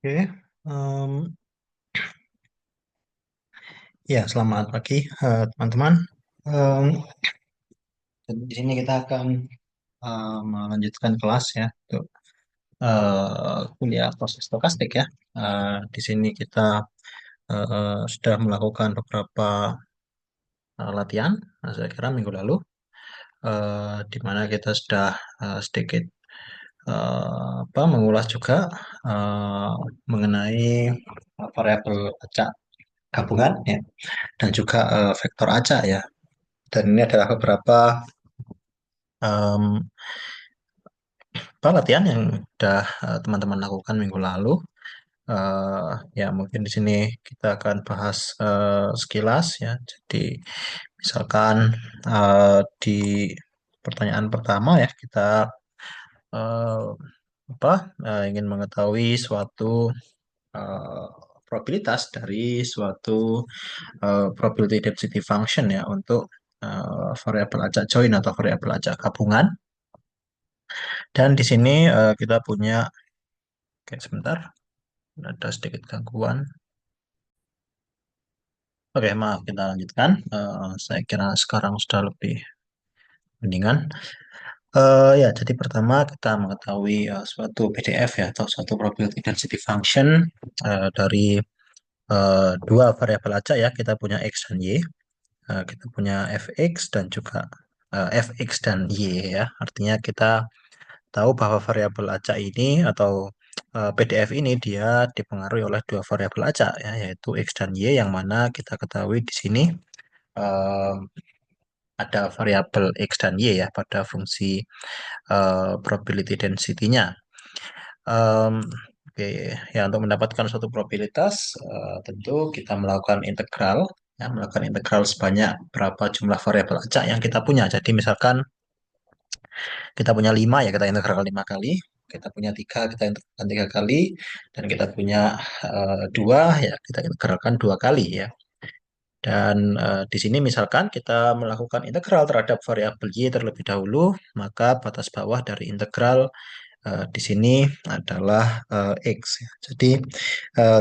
Oke, em, ya selamat pagi teman-teman. Em, di sini kita akan melanjutkan kelas ya untuk kuliah proses stokastik ya. Di sini kita sudah melakukan beberapa latihan, saya kira minggu lalu, di mana kita sudah sedikit mengulas juga eh, mengenai variabel acak gabungan ya, dan juga vektor acak ya. Dan ini adalah beberapa em, latihan yang sudah teman-teman lakukan minggu lalu. Ya mungkin di sini kita akan bahas sekilas ya. Jadi misalkan di pertanyaan pertama ya kita eh, ingin mengetahui suatu eh, probabilitas dari suatu probability density function ya untuk variabel acak join atau variabel acak gabungan. Dan di sini kita punya, oke sebentar, ada sedikit gangguan. Oke, maaf, kita lanjutkan. Saya kira sekarang sudah lebih mendingan. Ya, jadi pertama kita mengetahui suatu PDF ya, atau suatu probability density function dari dua variabel aja ya. Kita punya X dan Y. Kita punya fx dan juga fx dan y ya. Artinya kita tahu bahwa variabel acak ini atau PDF ini dia dipengaruhi oleh dua variabel acak ya, yaitu x dan y, yang mana kita ketahui di sini eh, ada variabel x dan y ya pada fungsi probability density-nya. Em, Oke, ya untuk mendapatkan suatu probabilitas tentu kita melakukan integral ya, melakukan integral sebanyak berapa jumlah variabel acak yang kita punya. Jadi misalkan kita punya 5 ya kita integralkan 5 kali, kita punya 3 kita integralkan 3 kali, dan kita punya 2 ya kita integralkan 2 kali ya. Dan di sini misalkan kita melakukan integral terhadap variabel y terlebih dahulu, maka batas bawah dari integral di sini adalah x ya. Jadi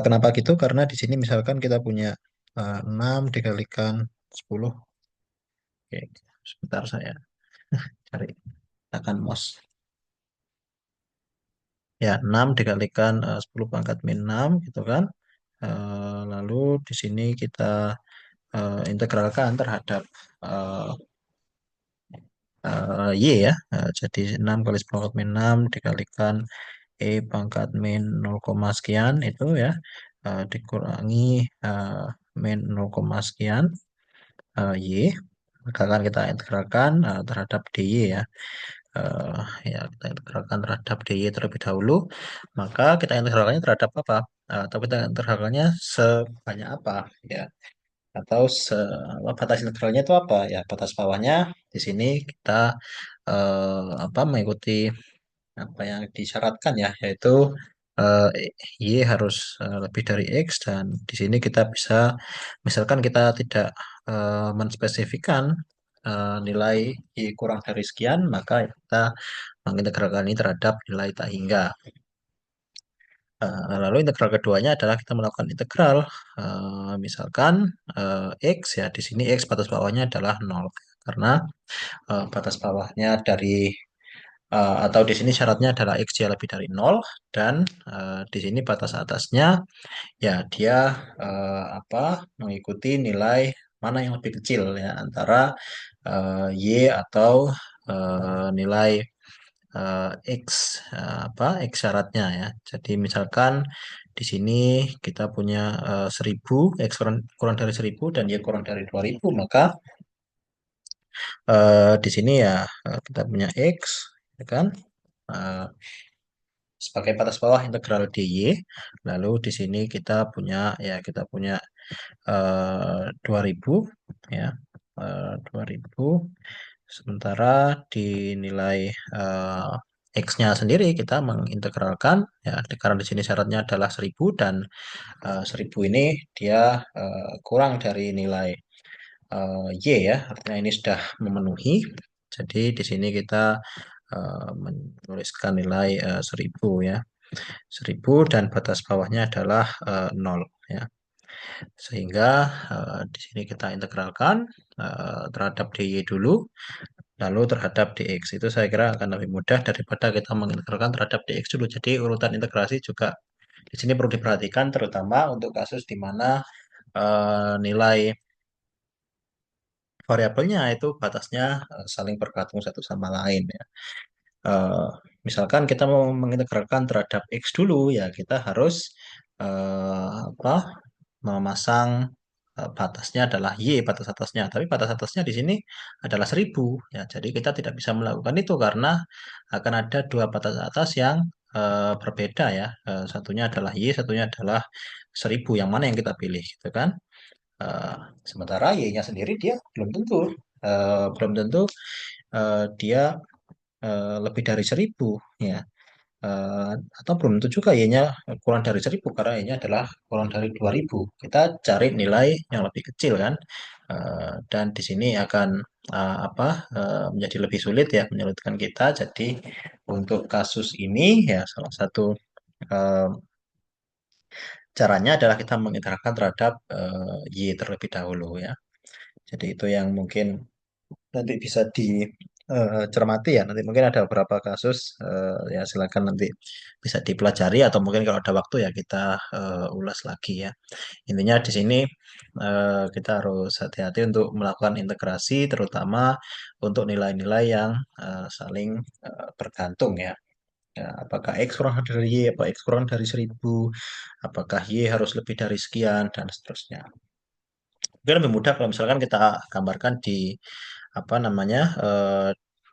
kenapa gitu? Karena di sini misalkan kita punya 6 dikalikan 10. Oke, sebentar saya cari tekan mouse. Ya, 6 dikalikan 10 pangkat min 6 gitu kan. Lalu di sini kita integralkan terhadap eh, y ya. Jadi 6 kali 10 pangkat min 6 dikalikan pangkat min 0, sekian itu ya. Dikurangi eh, min 0, sekian y. Maka akan kita integralkan terhadap dy ya. Eh, ya kita integralkan terhadap dy terlebih dahulu, maka kita integralkannya terhadap apa? Atau kita integralkannya sebanyak apa ya, atau batas integralnya itu apa ya, batas bawahnya di sini kita mengikuti apa yang disyaratkan ya, yaitu eh, y harus lebih dari x, dan di sini kita bisa misalkan kita tidak menspesifikkan nilai y kurang dari sekian, maka kita mengintegralkan ini terhadap nilai tak hingga. Lalu integral keduanya adalah kita melakukan integral misalkan x ya, di sini x batas bawahnya adalah 0 karena batas bawahnya dari atau di sini syaratnya adalah x dia lebih dari 0, dan di sini batas atasnya ya dia mengikuti nilai mana yang lebih kecil ya, antara y atau nilai X, X syaratnya ya. Jadi misalkan di sini kita punya 1000, X kurang dari 1000 dan Y kurang dari 2000, maka di sini ya kita punya X ya kan, eh, sebagai batas bawah integral dy. Lalu di sini kita punya 2000 ya, 2000. Sementara di nilai X-nya sendiri kita mengintegralkan ya, karena di sini syaratnya adalah 1000, dan 1000 ini dia kurang dari nilai Y ya, artinya ini sudah memenuhi. Jadi di sini kita menuliskan nilai 1000 ya. 1000 dan batas bawahnya adalah 0 ya. Sehingga di sini kita integralkan terhadap dy dulu, lalu terhadap dx. Itu saya kira akan lebih mudah daripada kita mengintegralkan terhadap dx dulu. Jadi urutan integrasi juga di sini perlu diperhatikan, terutama untuk kasus di mana nilai variabelnya itu batasnya saling bergantung satu sama lain ya. Eh, Misalkan kita mau mengintegralkan terhadap x dulu ya kita harus apa memasang batasnya adalah y batas atasnya, tapi batas atasnya di sini adalah 1000 ya. Jadi kita tidak bisa melakukan itu karena akan ada dua batas atas yang berbeda ya. Satunya adalah y, satunya adalah 1000. Yang mana yang kita pilih gitu kan? Eh, Sementara y-nya sendiri dia belum tentu dia lebih dari 1000 ya. Eh, atau belum tentu juga y-nya kurang dari 1000 karena y-nya adalah kurang dari 2000. Kita cari nilai yang lebih kecil kan. Dan di sini akan menjadi lebih sulit ya, menyulitkan kita. Jadi untuk kasus ini ya salah satu eh, caranya adalah kita mengiterapkan terhadap y terlebih dahulu ya. Jadi itu yang mungkin nanti bisa dicermati ya. Nanti mungkin ada beberapa kasus ya silakan nanti bisa dipelajari atau mungkin kalau ada waktu ya kita ulas lagi ya. Intinya di sini kita harus hati-hati untuk melakukan integrasi terutama untuk nilai-nilai yang saling bergantung ya. Ya, apakah X kurang dari Y, apa X kurang dari 1000, apakah Y harus lebih dari sekian, dan seterusnya. Mungkin lebih mudah kalau misalkan kita gambarkan di apa namanya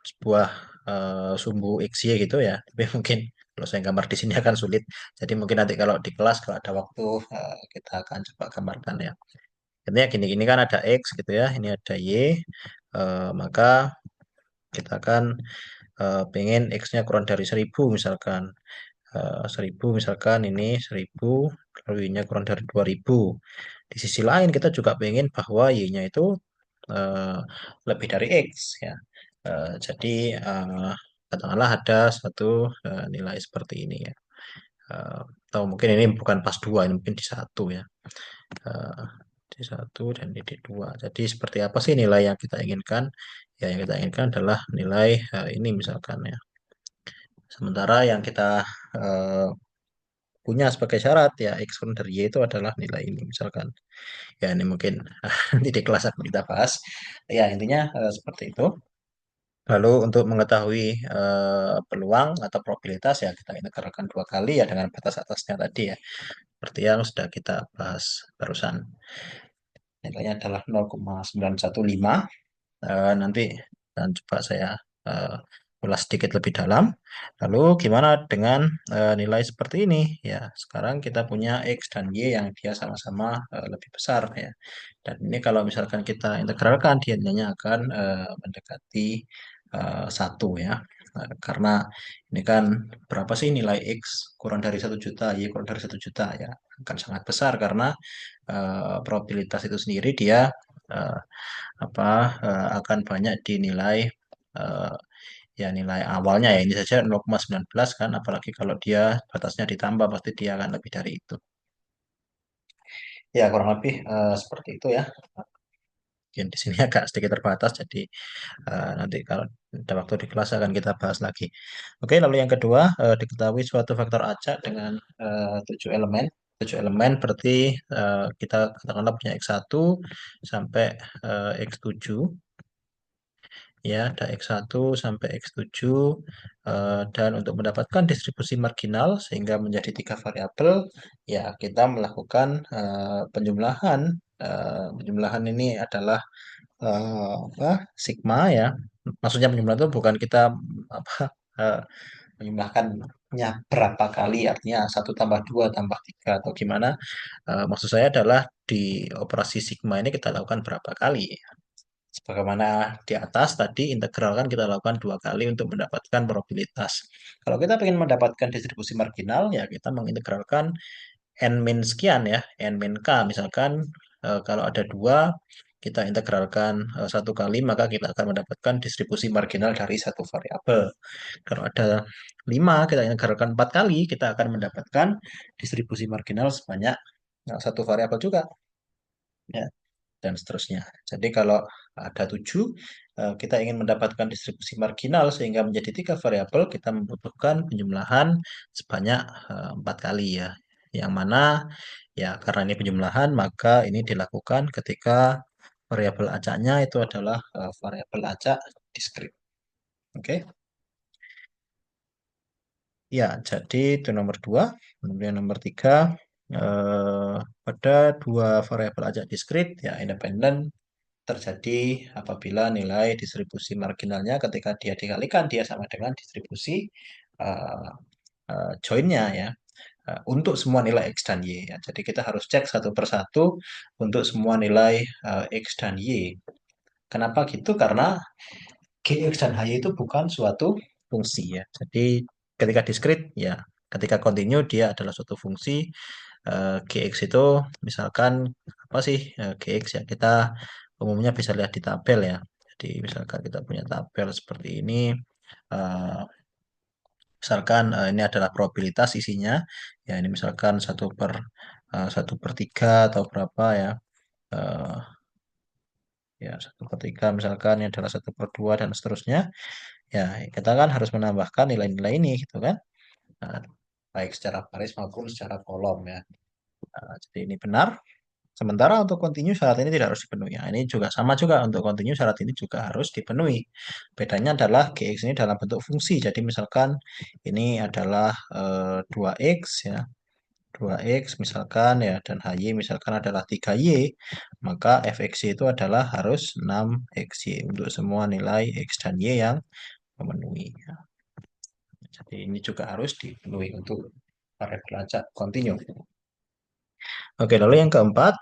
sebuah sumbu XY gitu ya. Tapi mungkin kalau saya gambar di sini akan sulit. Jadi mungkin nanti kalau di kelas kalau ada waktu kita akan coba gambarkan ya. Intinya gini-gini kan ada X gitu ya, ini ada Y, maka kita akan pengen X-nya kurang dari 1000 misalkan. 1000 misalkan ini 1000 lalu Y-nya kurang dari 2000. Di sisi lain kita juga pengen bahwa Y-nya itu eh, lebih dari X ya. Jadi katakanlah ada satu nilai seperti ini ya. Atau mungkin ini bukan pas dua, ini mungkin di satu ya. Eh, di satu dan di dua. Jadi seperti apa sih nilai yang kita inginkan? Ya yang kita inginkan adalah nilai ini misalkan ya. Sementara yang kita eh, punya sebagai syarat ya X kurang dari Y itu adalah nilai ini misalkan. Ya ini mungkin nanti di kelas akan kita bahas. Ya intinya seperti itu. Lalu untuk mengetahui peluang atau probabilitas ya kita integralkan dua kali ya dengan batas atasnya tadi ya. Seperti yang sudah kita bahas barusan. Nilainya adalah 0,915. Nanti dan coba saya eh, ulas sedikit lebih dalam. Lalu gimana dengan nilai seperti ini? Ya, sekarang kita punya X dan Y yang dia sama-sama lebih besar ya. Dan ini kalau misalkan kita integralkan, dia nilainya akan mendekati 1 ya. Karena ini kan berapa sih nilai X kurang dari 1 juta, Y kurang dari 1 juta ya. Akan sangat besar karena probabilitas itu sendiri dia eh, apa akan banyak dinilai eh, ya nilai awalnya ya ini saja 0,19 kan apalagi kalau dia batasnya ditambah pasti dia akan lebih dari itu ya kurang lebih seperti itu ya. Mungkin di sini agak sedikit terbatas jadi nanti kalau ada waktu di kelas akan kita bahas lagi. Oke, lalu yang kedua diketahui suatu faktor acak dengan 7 elemen. 7 elemen berarti kita katakanlah punya X1 sampai X7 ya ada X1 sampai X7 dan untuk mendapatkan distribusi marginal sehingga menjadi 3 variabel ya kita melakukan penjumlahan. Penjumlahan ini adalah sigma ya, maksudnya penjumlahan itu bukan kita apa eh, menjumlahkannya berapa kali artinya satu tambah dua tambah tiga atau gimana. Maksud saya adalah di operasi sigma ini kita lakukan berapa kali. Sebagaimana di atas tadi integral kan kita lakukan 2 kali untuk mendapatkan probabilitas. Kalau kita ingin mendapatkan distribusi marginal ya kita mengintegralkan n min sekian ya, n min k misalkan kalau ada dua kita integralkan satu kali, maka kita akan mendapatkan distribusi marginal dari satu variabel. Kalau ada 5, kita integralkan 4 kali, kita akan mendapatkan distribusi marginal sebanyak satu variabel juga. Ya, dan seterusnya. Jadi kalau ada 7, kita ingin mendapatkan distribusi marginal sehingga menjadi 3 variabel, kita membutuhkan penjumlahan sebanyak 4 kali ya. Yang mana ya karena ini penjumlahan, maka ini dilakukan ketika variabel acaknya itu adalah variabel acak diskrit. Oke. Ya, jadi itu nomor 2. Kemudian nomor 3, eh, pada dua variabel acak diskrit ya independen terjadi apabila nilai distribusi marginalnya ketika dia dikalikan dia sama dengan distribusi uh, joinnya ya untuk semua nilai X dan Y ya. Jadi kita harus cek satu persatu untuk semua nilai X dan Y. Kenapa gitu? Karena Gx dan Hy itu bukan suatu fungsi ya. Jadi ketika diskrit ya, ketika kontinu dia adalah suatu fungsi. Gx itu misalkan apa sih Gx ya? Kita umumnya bisa lihat di tabel ya. Jadi misalkan kita punya tabel seperti ini. eh, Misalkan ini adalah probabilitas isinya. Ya ini misalkan 1/3 atau berapa ya. Eh, Ya 1/3 misalkan ini adalah 1/2 dan seterusnya. Ya, kita kan harus menambahkan nilai-nilai ini gitu kan. Nah, baik secara baris maupun secara kolom ya. Nah, jadi ini benar. Sementara untuk kontinu syarat ini tidak harus dipenuhi. Nah, ini juga sama juga untuk kontinu syarat ini juga harus dipenuhi. Bedanya adalah Gx ini dalam bentuk fungsi. Jadi misalkan ini adalah 2x ya. 2x misalkan ya dan hy misalkan adalah 3y, maka fxy itu adalah harus 6xy untuk semua nilai x dan y yang memenuhi. Jadi ini juga harus dipenuhi untuk variabel acak kontinu. Oke, lalu yang keempat,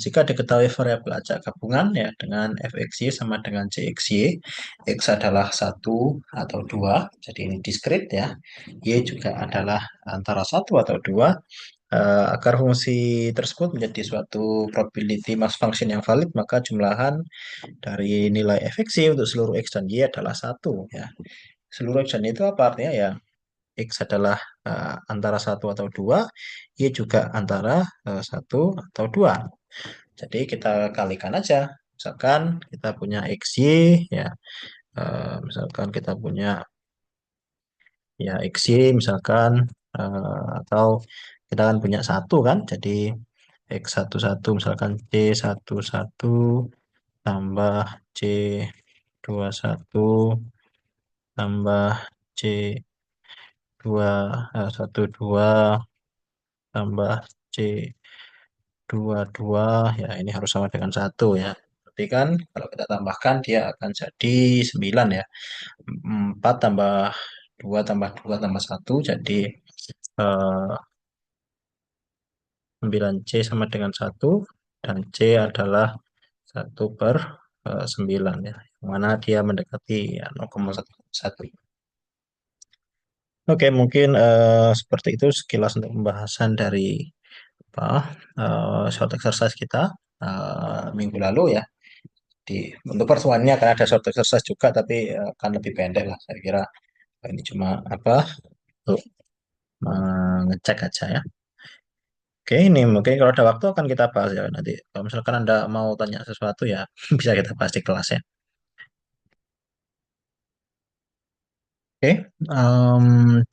jika diketahui variabel acak gabungan ya dengan fxy sama dengan cxy, x adalah satu atau 2, jadi ini diskrit ya, y juga adalah antara satu atau 2, agar fungsi tersebut menjadi suatu probability mass function yang valid, maka jumlahan dari nilai fxy untuk seluruh x dan y adalah satu ya. Seluruh x dan y itu apa artinya ya? X adalah antara satu atau 2, Y juga antara satu atau 2. Jadi kita kalikan aja. Misalkan kita punya XY, ya, misalkan kita punya ya XY, misalkan atau kita kan punya satu kan, jadi X11 misalkan C11 tambah C21 tambah C12 tambah C22 ya ini harus sama dengan satu ya. Berarti kan kalau kita tambahkan dia akan jadi 9 ya. 4 tambah 2 tambah 2 tambah satu jadi 9C sama dengan satu dan C adalah 1/9 ya. Yang mana dia mendekati ya 0,1. Oke, mungkin seperti itu sekilas untuk pembahasan dari apa short exercise kita minggu lalu ya. Untuk pertemuannya akan ada short exercise juga, tapi akan lebih pendek lah. Saya kira ini cuma apa untuk mengecek aja ya. Oke, ini mungkin kalau ada waktu akan kita bahas ya nanti. Kalau misalkan Anda mau tanya sesuatu ya bisa kita bahas di kelas ya. Oke,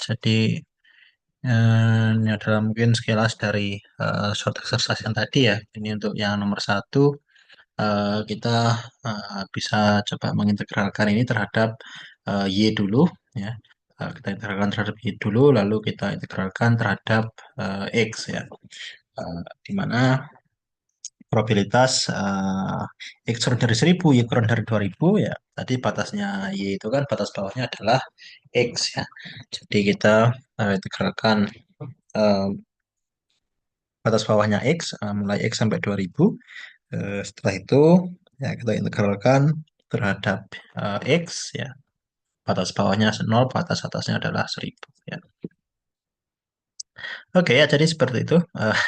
jadi ini adalah mungkin sekilas dari short exercise yang tadi ya. Ini untuk yang nomor 1, kita bisa coba mengintegralkan ini terhadap Y dulu ya. Kita integralkan terhadap Y dulu, lalu kita integralkan terhadap X ya. Di mana probabilitas X kurang dari 1000, Y kurang dari 2000 ya. Tadi batasnya Y itu kan batas bawahnya adalah X ya. Jadi kita integralkan eh, batas bawahnya X, mulai X sampai 2000. Setelah itu ya kita integralkan terhadap X ya. Batas bawahnya 0, batas atasnya adalah 1000 ya. Oke ya, jadi seperti itu.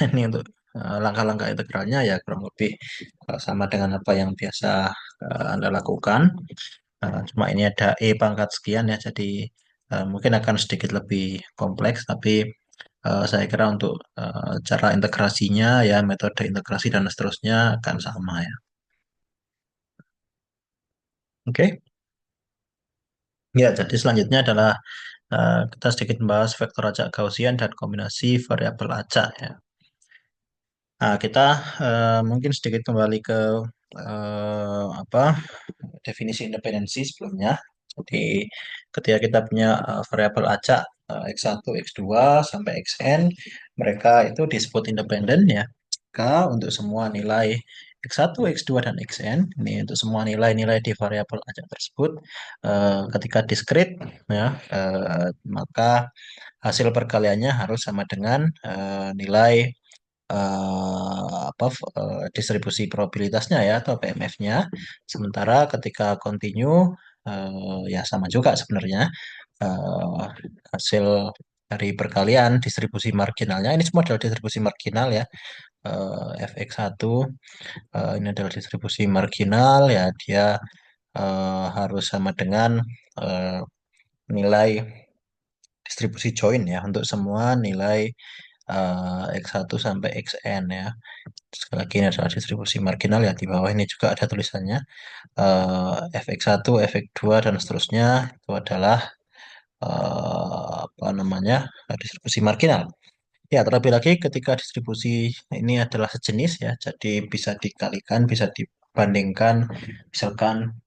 Ini untuk langkah-langkah integralnya ya kurang lebih sama dengan apa yang biasa Anda lakukan. Cuma ini ada E pangkat sekian ya, jadi mungkin akan sedikit lebih kompleks, tapi saya kira untuk cara integrasinya ya, metode integrasi dan seterusnya akan sama ya. Oke. Ya, jadi selanjutnya adalah kita sedikit membahas vektor acak Gaussian dan kombinasi variabel acak ya. Nah, kita mungkin sedikit kembali ke apa definisi independensi sebelumnya. Jadi ketika kita punya variabel acak X1, X2 sampai Xn, mereka itu disebut independen ya. Jika untuk semua nilai X1, X2, dan Xn, ini untuk semua nilai-nilai di variabel acak tersebut, ketika diskrit, ya, maka hasil perkaliannya harus sama dengan nilai distribusi probabilitasnya ya atau PMF-nya. Sementara ketika continue ya sama juga sebenarnya eh, hasil dari perkalian distribusi marginalnya, ini semua adalah distribusi marginal ya. Fx1 ini adalah distribusi marginal ya, dia harus sama dengan eh, nilai distribusi join ya untuk semua nilai X1 sampai Xn ya. Sekali lagi ini adalah distribusi marginal ya, di bawah ini juga ada tulisannya fx1, fx2 dan seterusnya itu adalah apa namanya distribusi marginal. Ya, terlebih lagi ketika distribusi ini adalah sejenis ya, jadi bisa dikalikan, bisa dibandingkan, misalkan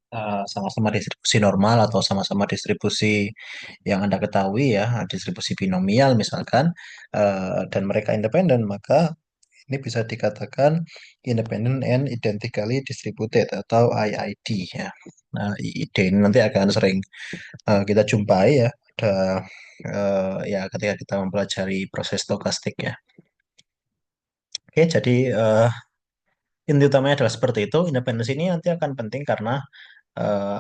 sama-sama distribusi normal atau sama-sama distribusi yang Anda ketahui ya, distribusi binomial misalkan, dan mereka independen, maka ini bisa dikatakan independent and identically distributed atau IID ya. Nah, IID ini nanti akan sering kita jumpai ya, ada ya ketika kita mempelajari proses stokastik ya. Oke, jadi inti utamanya adalah seperti itu. Independensi ini nanti akan penting karena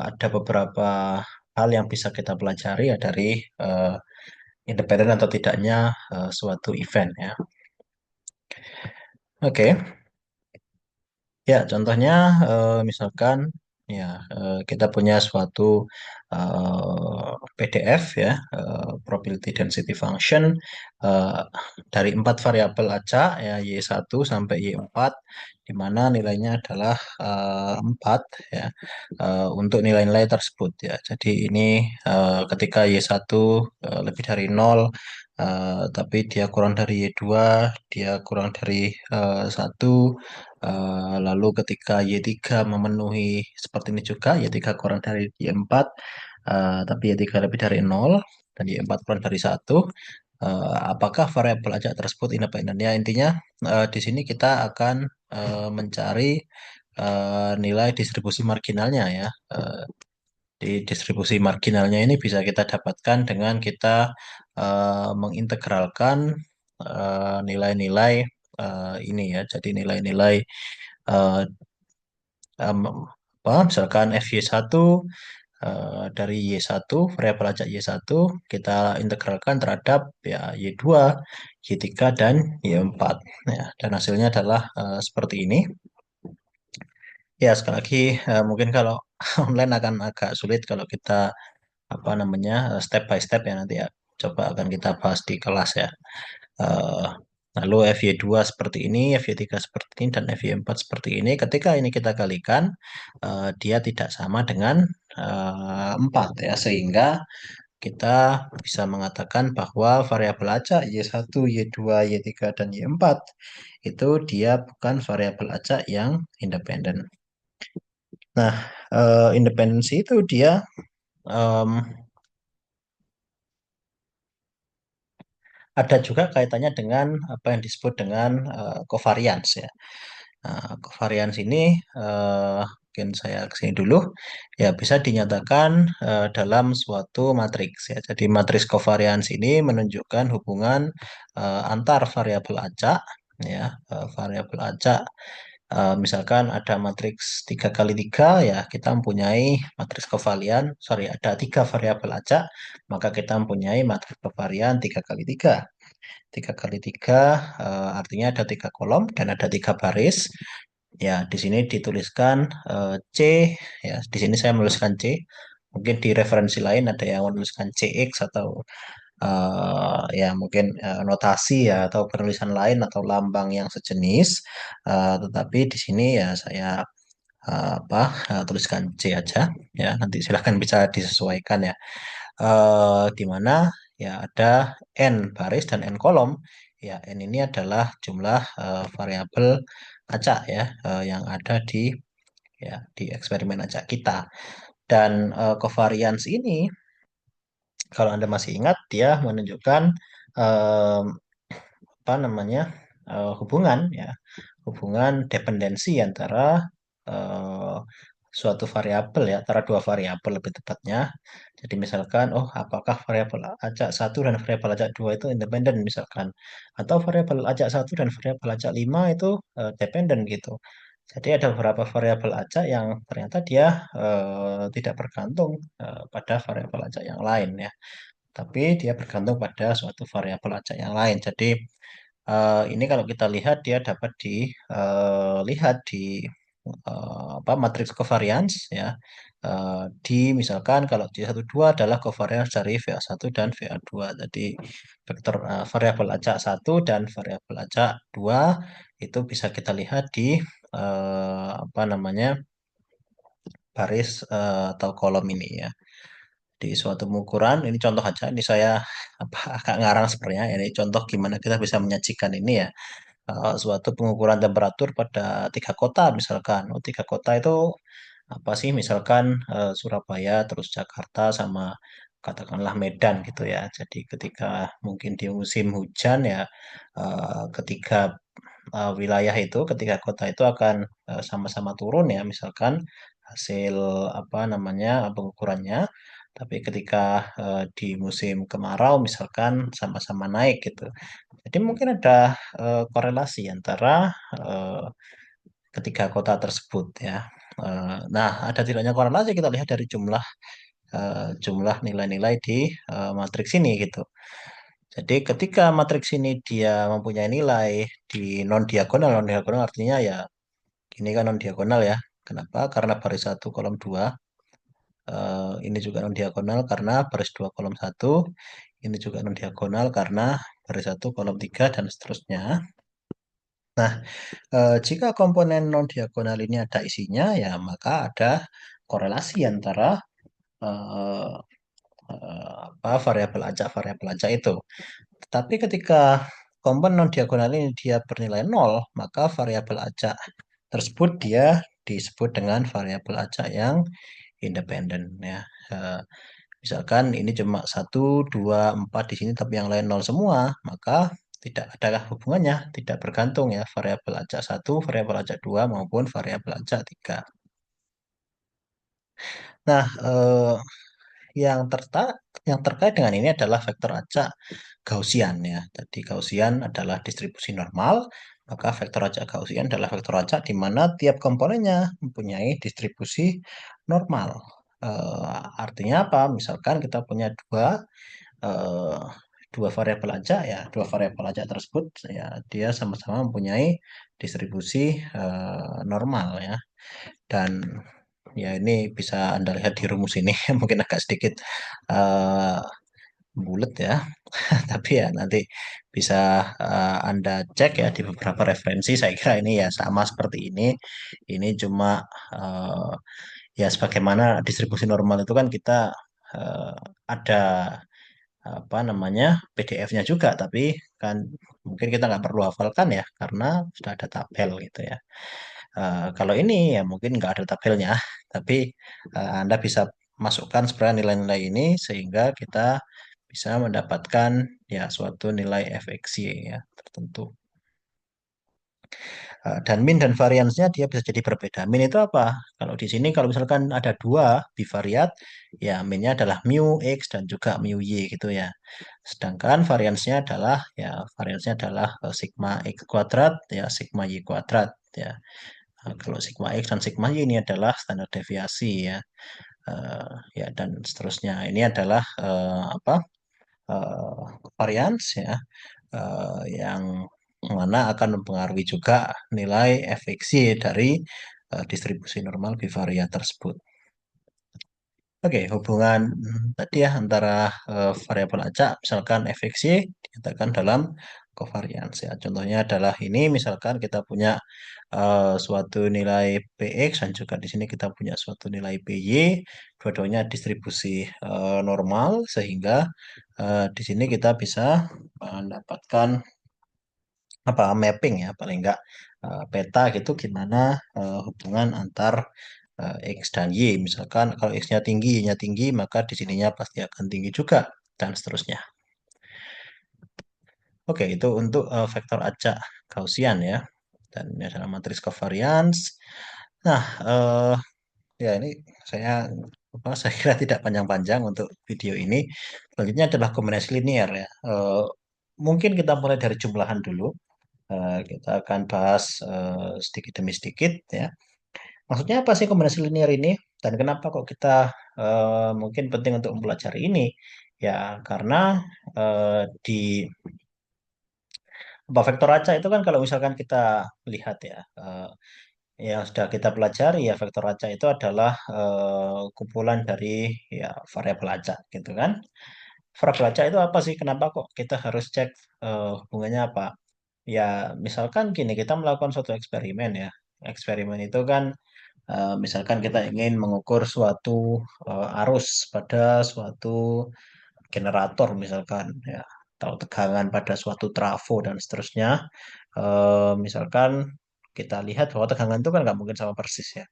ada beberapa hal yang bisa kita pelajari ya dari eh, independen atau tidaknya suatu event ya. Oke, ya contohnya misalkan ya kita punya suatu PDF ya, probability density function eh, dari 4 variabel acak ya Y1 sampai Y4, di mana nilainya adalah 4 ya untuk nilai-nilai tersebut ya. Jadi ini ketika Y1 lebih dari 0 tapi dia kurang dari Y2, dia kurang dari 1, lalu ketika Y3 memenuhi seperti ini juga, Y3 kurang dari Y4, tapi Y3 lebih dari 0 dan Y4 kurang dari 1, apakah variabel acak tersebut independen? Ya, intinya di sini kita akan mencari nilai distribusi marginalnya ya. Di distribusi marginalnya ini bisa kita dapatkan dengan kita mengintegralkan nilai-nilai ini ya. Jadi nilai-nilai eh, misalkan FY1 dari Y1, variabel acak Y1 kita integralkan terhadap ya Y2, Y3 dan Y4 ya, dan hasilnya adalah seperti ini. Ya, sekali lagi mungkin kalau online akan agak sulit kalau kita apa namanya step by step ya, nanti ya coba akan kita bahas di kelas ya. Eh, Lalu FY2 seperti ini, FY3 seperti ini, dan FY4 seperti ini. Ketika ini kita kalikan, dia tidak sama dengan 4 ya, sehingga kita bisa mengatakan bahwa variabel acak Y1, Y2, Y3, dan Y4 itu dia bukan variabel acak yang independen. Nah, independensi itu dia em, ada juga kaitannya dengan apa yang disebut dengan covariance ya. Nah, covariance ini mungkin saya kesini dulu ya, bisa dinyatakan dalam suatu matriks ya. Jadi matriks covariance ini menunjukkan hubungan antar variabel acak ya, variabel acak. Misalkan ada matriks 3 kali 3 ya, kita mempunyai matriks kovarian, sorry, ada 3 variabel acak, maka kita mempunyai matriks kovarian 3 kali 3. 3 kali 3 artinya ada 3 kolom dan ada 3 baris. Ya, di sini dituliskan C, ya, di sini saya menuliskan C. Mungkin di referensi lain ada yang menuliskan CX atau ya mungkin notasi ya atau penulisan lain atau lambang yang sejenis. Tetapi di sini ya saya apa tuliskan C aja ya. Nanti silahkan bisa disesuaikan ya. Di mana ya ada n baris dan n kolom. Ya, n ini adalah jumlah variabel acak ya yang ada di eksperimen acak kita. Dan covariance ini kalau Anda masih ingat dia menunjukkan em, apa namanya hubungan ya hubungan dependensi antara eh, suatu variabel ya antara dua variabel lebih tepatnya. Jadi misalkan oh apakah variabel acak satu dan variabel acak dua itu independen misalkan atau variabel acak satu dan variabel acak 5 itu dependen gitu. Jadi ada beberapa variabel acak yang ternyata dia tidak bergantung pada variabel acak yang lain ya tapi dia bergantung pada suatu variabel acak yang lain. Jadi ini kalau kita lihat dia dapat dilihat di apa matriks covariance ya. Di misalkan kalau J12 adalah covariance dari VA1 dan VA2. Jadi vektor variabel acak satu dan variabel acak 2 itu bisa kita lihat di apa namanya baris atau kolom ini ya di suatu pengukuran. Ini contoh aja. Ini saya apa, agak ngarang sebenarnya. Ini contoh gimana kita bisa menyajikan ini ya. Suatu pengukuran temperatur pada 3 kota misalkan. Oh, 3 kota itu apa sih? Misalkan Surabaya, terus Jakarta, sama katakanlah Medan gitu ya. Jadi ketika mungkin di musim hujan ya, ketiga wilayah itu, ketiga kota itu akan sama-sama turun ya. Misalkan hasil apa namanya pengukurannya. Tapi ketika di musim kemarau misalkan sama-sama naik gitu. Jadi mungkin ada korelasi antara eh, ketiga kota tersebut ya. Nah, ada tidaknya korelasi kita lihat dari jumlah nilai-nilai di matriks ini gitu. Jadi ketika matriks ini dia mempunyai nilai di non diagonal artinya ya ini kan non diagonal ya. Kenapa? Karena baris satu kolom 2. Ini juga non diagonal karena baris 2 kolom satu. Ini juga non diagonal karena baris satu kolom 3 dan seterusnya. Nah, jika komponen non-diagonal ini ada isinya, ya maka ada korelasi antara eh, apa variabel acak itu. Tetapi ketika komponen non-diagonal ini dia bernilai nol, maka variabel acak tersebut dia disebut dengan variabel acak yang independen ya. Eh, Misalkan ini cuma satu, 2, 4 di sini tapi yang lain nol semua, maka tidak ada hubungannya, tidak bergantung ya variabel acak satu, variabel acak 2 maupun variabel acak 3. Nah, yang terkait dengan ini adalah vektor acak Gaussian ya. Jadi Gaussian adalah distribusi normal, maka vektor acak Gaussian adalah vektor acak di mana tiap komponennya mempunyai distribusi normal. Artinya apa? Misalkan kita punya eh, dua variabel acak ya, dua variabel acak tersebut ya dia sama-sama mempunyai distribusi normal ya. Dan ya ini bisa Anda lihat di rumus ini mungkin agak sedikit eh, bulat ya, tapi ya nanti bisa Anda cek ya di beberapa referensi. Saya kira ini ya sama seperti ini. Ini cuma eh, ya sebagaimana distribusi normal itu kan kita eh, ada apa namanya PDF-nya juga, tapi kan mungkin kita nggak perlu hafalkan ya karena sudah ada tabel gitu ya. Kalau ini ya mungkin nggak ada tabelnya, tapi Anda bisa masukkan sebenarnya nilai-nilai ini sehingga kita bisa mendapatkan ya suatu nilai fxy ya tertentu. Dan min dan variansnya dia bisa jadi berbeda. Min itu apa? Kalau di sini kalau misalkan ada dua bivariat, ya minnya adalah mu x dan juga mu y gitu ya. Sedangkan variansnya adalah sigma x kuadrat ya sigma y kuadrat ya. Kalau sigma x dan sigma y ini adalah standar deviasi ya. Ya dan seterusnya. Ini adalah apa? Varians ya. yang mana akan mempengaruhi juga nilai FX-Y dari distribusi normal bivariat tersebut. Oke, hubungan tadi ya antara variabel acak, misalkan fx-y dinyatakan dalam covariance ya. Contohnya adalah ini, misalkan kita punya suatu nilai px dan juga di sini kita punya suatu nilai py, dua-duanya distribusi normal sehingga di sini kita bisa mendapatkan apa mapping ya paling enggak peta gitu gimana hubungan antar X dan Y. Misalkan kalau X-nya tinggi, Y-nya tinggi, maka di sininya pasti akan tinggi juga, dan seterusnya. Oke, itu untuk vektor acak Gaussian ya. Dan ini adalah matriks covariance. Nah, ya ini saya saya kira tidak panjang-panjang untuk video ini. Selanjutnya adalah kombinasi linear ya. Mungkin kita mulai dari jumlahan dulu. Kita akan bahas sedikit demi sedikit ya. Maksudnya apa sih kombinasi linear ini? Dan kenapa kok kita mungkin penting untuk mempelajari ini? Ya, karena di vektor acak itu kan kalau misalkan kita lihat ya, yang sudah kita pelajari ya vektor acak itu adalah kumpulan dari ya variabel acak gitu kan. Variabel acak itu apa sih? Kenapa kok kita harus cek hubungannya apa? Ya, misalkan gini, kita melakukan suatu eksperimen ya. Eksperimen itu kan misalkan kita ingin mengukur suatu arus pada suatu generator misalkan ya, atau tegangan pada suatu trafo dan seterusnya. Misalkan kita lihat bahwa tegangan itu kan nggak mungkin sama persis ya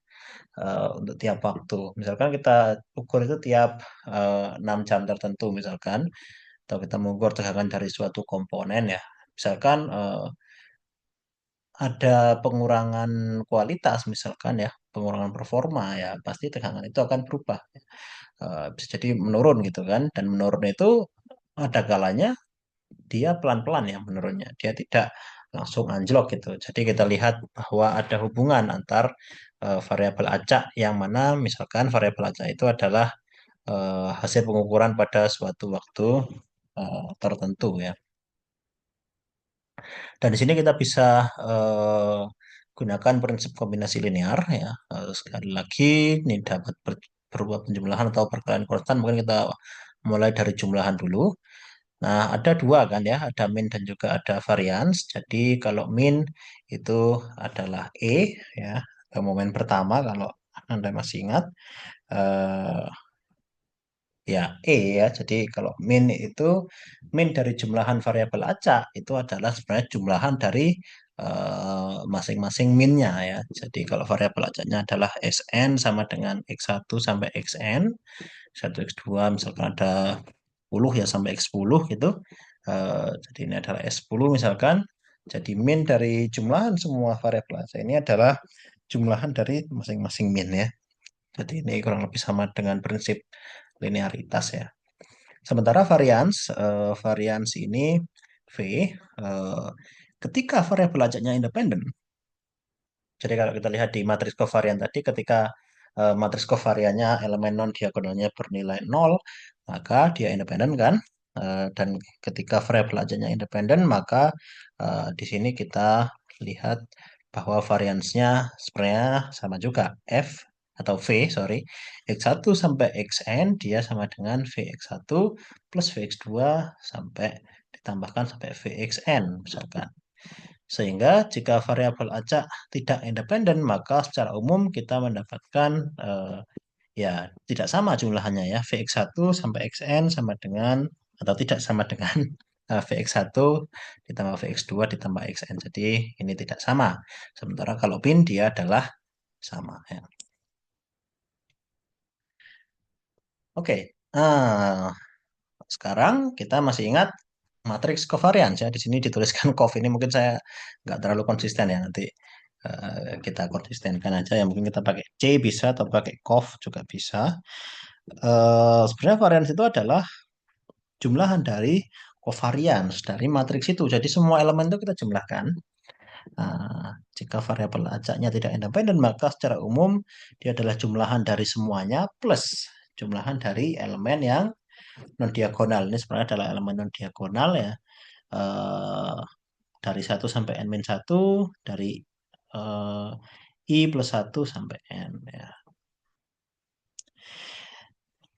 untuk tiap waktu. Misalkan kita ukur itu tiap 6 jam tertentu misalkan, atau kita mengukur tegangan dari suatu komponen ya. Misalkan ada pengurangan kualitas misalkan ya, pengurangan performa ya, pasti tegangan itu akan berubah. Bisa jadi menurun gitu kan, dan menurun itu ada kalanya dia pelan-pelan ya menurunnya, dia tidak langsung anjlok gitu. Jadi kita lihat bahwa ada hubungan antar variabel acak yang mana misalkan variabel acak itu adalah hasil pengukuran pada suatu waktu tertentu ya. Dan di sini kita bisa gunakan prinsip kombinasi linear ya. Sekali lagi ini dapat berupa penjumlahan atau perkalian konstan. Mungkin kita mulai dari jumlahan dulu. Nah, ada dua kan ya, ada min dan juga ada varians. Jadi kalau min itu adalah E ya, atau momen pertama kalau Anda masih ingat. Eh, Ya, E ya. Jadi kalau min dari jumlahan variabel acak itu adalah sebenarnya jumlahan dari masing-masing minnya ya. Jadi kalau variabel acaknya adalah Sn sama dengan X1 sampai Xn, satu X2 misalkan ada 10 ya sampai X10 gitu. Jadi ini adalah S10 misalkan. Jadi min dari jumlahan semua variabel acak ini adalah jumlahan dari masing-masing min ya. Jadi ini kurang lebih sama dengan prinsip linearitas ya. Sementara varians ini V, eh, ketika variabel ajaknya independen. Jadi kalau kita lihat di matriks kovarian tadi, ketika matriks kovariannya elemen non diagonalnya bernilai 0, maka dia independen kan? Dan ketika variabel ajaknya independen, maka di sini kita lihat bahwa variansnya sebenarnya sama juga. F atau V, sorry, X1 sampai Xn dia sama dengan Vx1 plus Vx2 sampai ditambahkan sampai Vxn misalkan. Sehingga jika variabel acak tidak independen, maka secara umum kita mendapatkan ya tidak sama jumlahannya ya. Vx1 sampai Xn sama dengan atau tidak sama dengan Vx1 ditambah Vx2 ditambah Xn. Jadi ini tidak sama. Sementara kalau bin dia adalah sama ya. Oke. Nah, sekarang kita masih ingat matriks covariance ya. Di sini dituliskan cov, ini mungkin saya nggak terlalu konsisten ya, nanti kita konsistenkan aja ya. Mungkin kita pakai C bisa atau pakai cov juga bisa. Sebenarnya variance itu adalah jumlahan dari covariance dari matriks itu. Jadi semua elemen itu kita jumlahkan. Jika variabel acaknya tidak independen, maka secara umum dia adalah jumlahan dari semuanya plus jumlahan dari elemen yang non diagonal. Ini sebenarnya adalah elemen non diagonal ya. eh, dari 1 sampai n-1, dari eh, I plus 1 sampai n ya.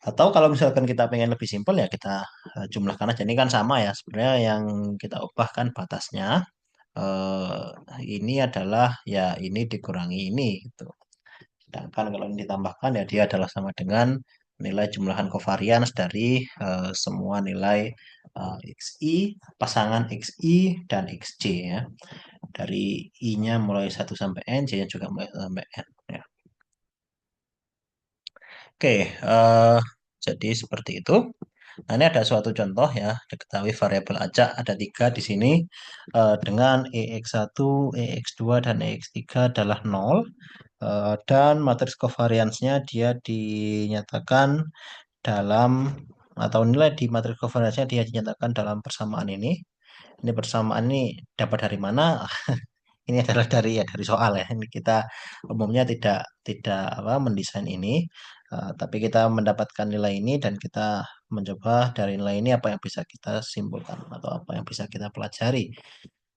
Atau kalau misalkan kita pengen lebih simpel ya kita jumlahkan aja. Ini kan sama ya. Sebenarnya yang kita ubah kan batasnya. Ini adalah ya ini dikurangi ini gitu. Sedangkan kalau ini ditambahkan ya dia adalah sama dengan nilai jumlahan covariance dari semua nilai XI, pasangan XI dan XJ ya. Dari I-nya mulai 1 sampai N, J-nya juga mulai 1 sampai N. Ya. Oke, jadi seperti itu. Nah, ini ada suatu contoh ya, diketahui variabel acak ada tiga di sini dengan EX1, EX2, dan EX3 adalah 0. Dan matriks covariance-nya dia dinyatakan dalam atau nilai di matriks covariance-nya dia dinyatakan dalam persamaan ini. Ini persamaan ini dapat dari mana? Ini adalah dari soal ya. Ini kita umumnya tidak tidak apa mendesain ini, tapi kita mendapatkan nilai ini dan kita mencoba dari nilai ini apa yang bisa kita simpulkan atau apa yang bisa kita pelajari.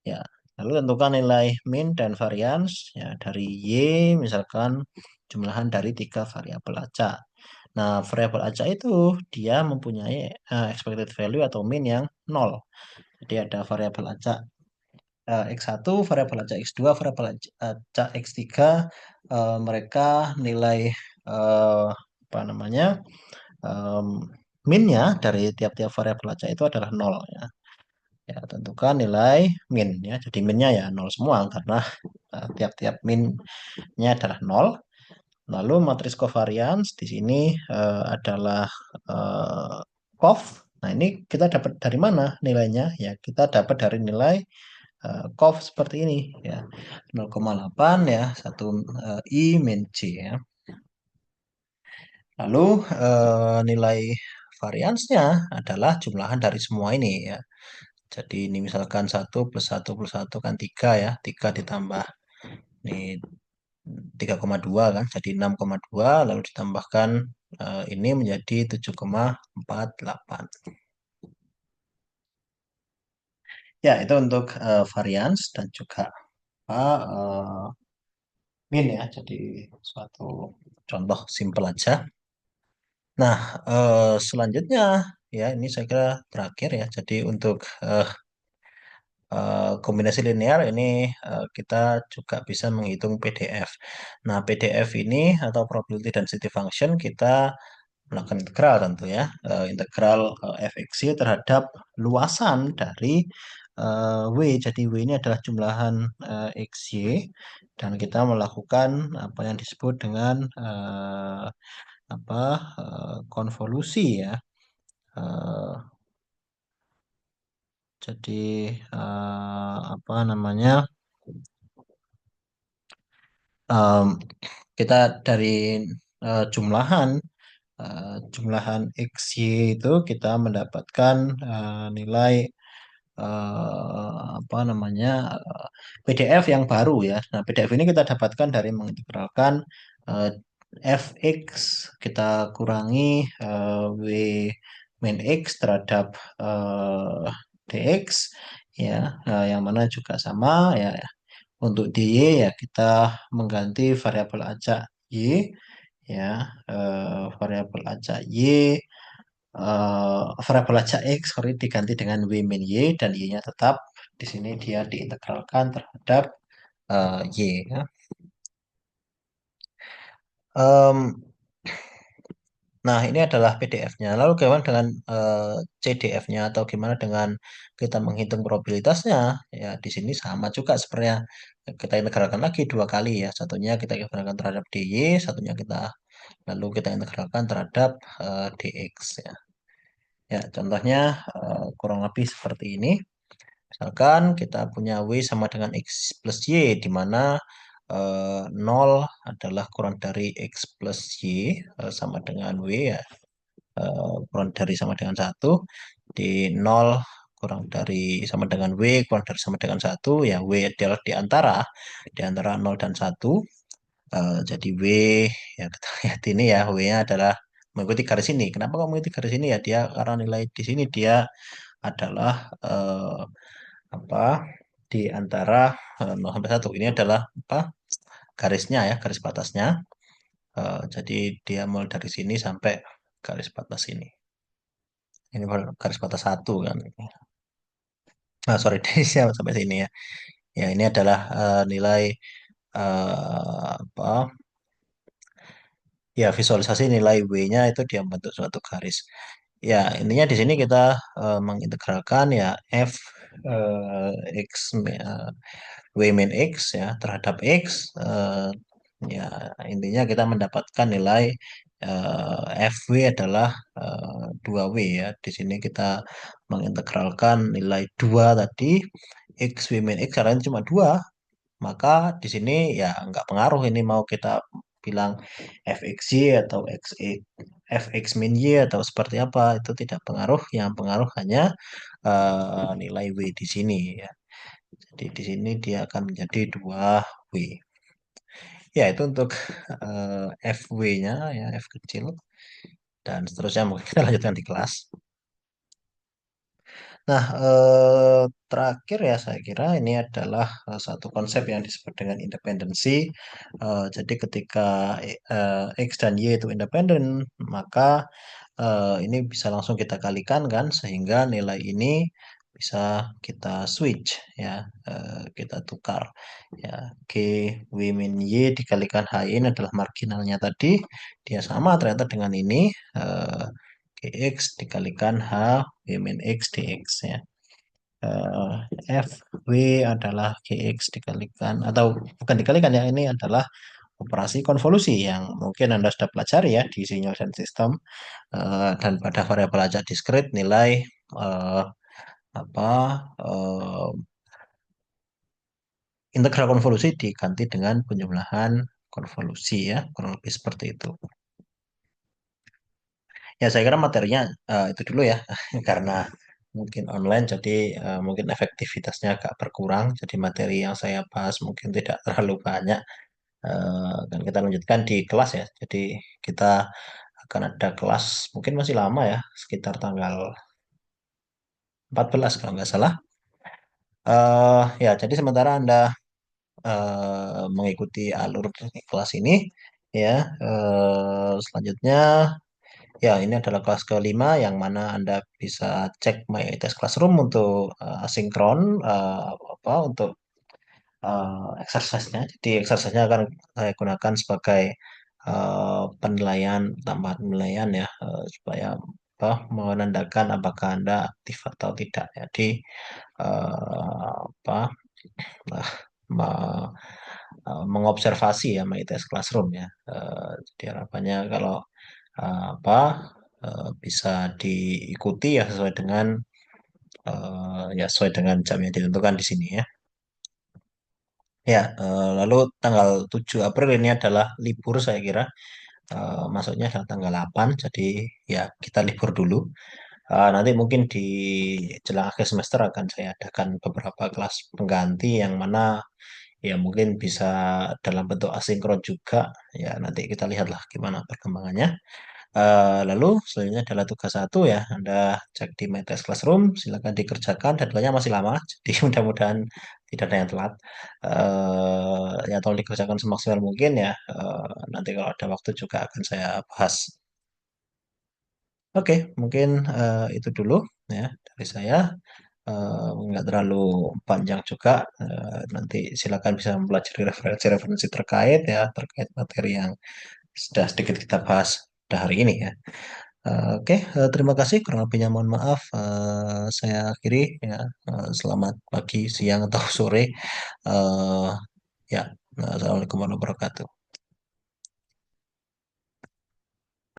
Ya, lalu tentukan nilai min dan varians ya dari Y misalkan jumlahan dari tiga variabel acak. Nah, variabel acak itu dia mempunyai expected value atau min yang nol. Jadi ada variabel acak X1, variabel acak X2, variabel acak X3, mereka nilai apa namanya em, minnya dari tiap-tiap variabel acak itu adalah nol ya. Ya, tentukan nilai min ya. Jadi minnya ya nol semua karena tiap-tiap minnya adalah nol. Lalu matriks covariance di sini adalah eh, cov. Nah, ini kita dapat dari mana nilainya? Ya, kita dapat dari nilai COV seperti ini ya 0,8 ya 1 I min C ya. Lalu nilai variansnya adalah jumlahan dari semua ini ya. Jadi ini misalkan 1 plus 1 plus 1 kan 3 ya. 3 ditambah ini 3,2 kan jadi 6,2 lalu ditambahkan ini menjadi 7,48. Ya, itu untuk varians dan juga min ya. Jadi suatu contoh simpel aja. Nah, selanjutnya ya ini saya kira terakhir ya. Jadi untuk kombinasi linear ini kita juga bisa menghitung PDF. Nah, PDF ini atau probability density function kita melakukan integral tentu ya. Integral fx terhadap luasan dari W. Jadi W ini adalah jumlahan XY dan kita melakukan apa yang disebut dengan apa konvolusi ya. Eh, jadi apa namanya? em, kita dari jumlahan jumlahan XY itu kita mendapatkan nilai apa namanya PDF yang baru ya. Nah, PDF ini kita dapatkan dari mengintegralkan eh, fx kita kurangi w min x terhadap dx ya, yang mana juga sama ya. Untuk dy ya kita mengganti variabel acak y ya, variabel acak y variabel acak x sorry diganti dengan w min y dan y-nya tetap di sini dia diintegralkan terhadap y ya. Em, nah, ini adalah PDF-nya. Lalu gimana dengan CDF-nya atau gimana dengan kita menghitung probabilitasnya? Ya, di sini sama juga sebenarnya. Kita integralkan lagi dua kali ya. Satunya kita integralkan terhadap DY, satunya kita lalu kita integralkan terhadap DX ya. Ya, contohnya kurang lebih seperti ini. Misalkan kita punya W sama dengan X plus Y, di mana 0 adalah kurang dari X plus Y sama dengan W ya. Kurang dari sama dengan 1. Di 0 kurang dari sama dengan W, kurang dari sama dengan 1. Ya, W adalah di antara 0 dan 1. Jadi W, ya kita lihat ini ya, W-nya adalah mengikuti garis ini. Kenapa kok mengikuti garis ini ya? Dia karena nilai di sini dia adalah apa di antara 0 sampai 1. Ini adalah apa garisnya ya, garis batasnya. Jadi dia mulai dari sini sampai garis batas ini. Ini garis batas satu kan. Sorry, dari sini sampai sini ya. Ya, ini adalah nilai apa? Ya, visualisasi nilai W-nya itu dia membentuk suatu garis. Ya, intinya di sini kita mengintegralkan ya f eh, x W min X ya terhadap X. Ya, intinya kita mendapatkan nilai FW adalah 2W ya. Di sini kita mengintegralkan nilai 2 tadi X W min X karena ini cuma 2, maka di sini ya nggak pengaruh ini mau kita bilang fxy atau fx min y atau seperti apa itu tidak pengaruh. Yang pengaruh hanya nilai w di sini ya. Jadi di sini dia akan menjadi 2w. Ya itu untuk fw-nya ya f kecil dan seterusnya mungkin kita lanjutkan di kelas. Nah, terakhir ya saya kira ini adalah satu konsep yang disebut dengan independensi. Jadi ketika X dan Y itu independen, maka ini bisa langsung kita kalikan kan, sehingga nilai ini bisa kita switch ya, kita tukar. Ya, G W min Y dikalikan H ini adalah marginalnya tadi, dia sama ternyata dengan ini. Gx dikalikan H W min X dx ya. Eh, FW adalah Gx dikalikan atau bukan dikalikan ya, ini adalah operasi konvolusi yang mungkin Anda sudah pelajari ya di simulation system. Dan pada variabel acak diskrit nilai eh, apa eh, integral konvolusi diganti dengan penjumlahan konvolusi ya, kurang lebih seperti itu. Ya, saya kira materinya itu dulu ya, karena mungkin online, jadi mungkin efektivitasnya agak berkurang. Jadi materi yang saya bahas mungkin tidak terlalu banyak. Dan kita lanjutkan di kelas ya. Jadi kita akan ada kelas mungkin masih lama ya, sekitar tanggal 14 kalau nggak salah. Ya, jadi sementara Anda mengikuti alur kelas ini, ya, selanjutnya. Ya, ini adalah kelas kelima yang mana Anda bisa cek My ITS Classroom untuk asinkron apa untuk exercise-nya. Jadi exercise-nya akan saya gunakan sebagai penilaian, tambahan penilaian ya, supaya apa menandakan apakah Anda aktif atau tidak. Jadi apa nah, me- mengobservasi ya My ITS Classroom ya. Jadi harapannya kalau apa bisa diikuti ya sesuai dengan ya sesuai dengan jam yang ditentukan di sini ya. Ya, lalu tanggal 7 April ini adalah libur saya kira. Masuknya adalah tanggal 8, jadi ya kita libur dulu. Nanti mungkin di jelang akhir semester akan saya adakan beberapa kelas pengganti yang mana ya mungkin bisa dalam bentuk asinkron juga. Ya, nanti kita lihatlah gimana perkembangannya. Lalu selanjutnya adalah tugas satu ya. Anda cek di My Test Classroom, silakan dikerjakan. Deadline-nya masih lama, jadi mudah-mudahan tidak ada yang telat. Ya tolong dikerjakan semaksimal mungkin ya. Nanti kalau ada waktu juga akan saya bahas. Oke, mungkin itu dulu ya dari saya. Nggak terlalu panjang juga. Nanti silakan bisa mempelajari referensi-referensi terkait ya terkait materi yang sudah sedikit kita bahas pada hari ini ya. Oke, terima kasih. Kurang lebihnya mohon maaf. Saya akhiri ya. Selamat pagi, siang, atau sore. Eh, ya, assalamualaikum warahmatullahi wabarakatuh.